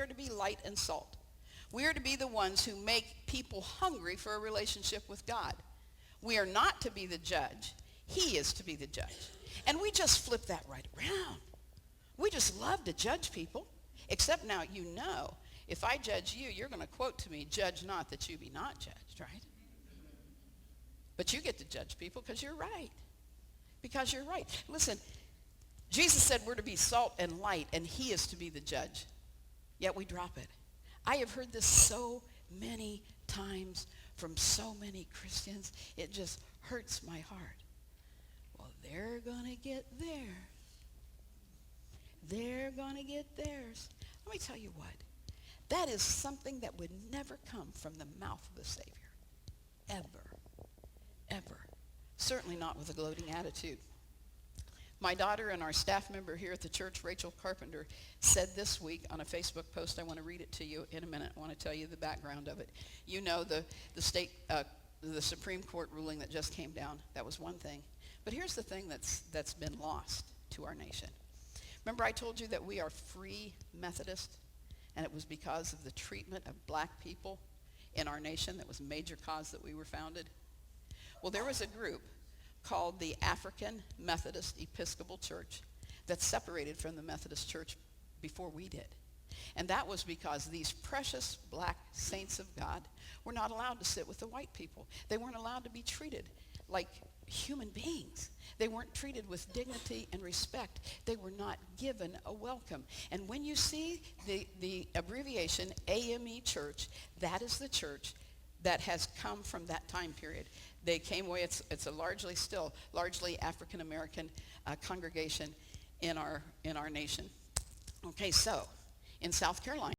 are to be light and salt. We are to be the ones who make people hungry for a relationship with God. We are not to be the judge. He is to be the judge. And we just flip that right around. We just love to judge people. Except now, if I judge you, you're going to quote to me, "Judge not that you be not judged," right? But you get to judge people because you're right. Because you're right. Listen, Jesus said we're to be salt and light, and he is to be the judge. Yet we drop it. I have heard this so many times from so many Christians. It just hurts my heart. Well, they're going to get theirs. They're going to get theirs. Let me tell you what. That is something that would never come from the mouth of the Savior. Ever. Ever. Certainly not with a gloating attitude. My daughter and our staff member here at the church, Rachel Carpenter, said this week on a Facebook post, I want to read it to you in a minute. I want to tell you the background of it. You know the Supreme Court ruling that just came down. That was one thing. But here's the thing that's been lost to our nation. Remember I told you that we are free Methodist, and it was because of the treatment of black people in our nation that was a major cause that we were founded? Well, there was a group called the African Methodist Episcopal Church that separated from the Methodist Church before we did. And that was because these precious black saints of God were not allowed to sit with the white people. They weren't allowed to be treated like human beings. They weren't treated with dignity and respect. They were not given a welcome. And when you see the abbreviation AME Church, that is the church that has come from that time period. They came away, it's a largely African-American congregation in our nation. Okay, so in South Carolina,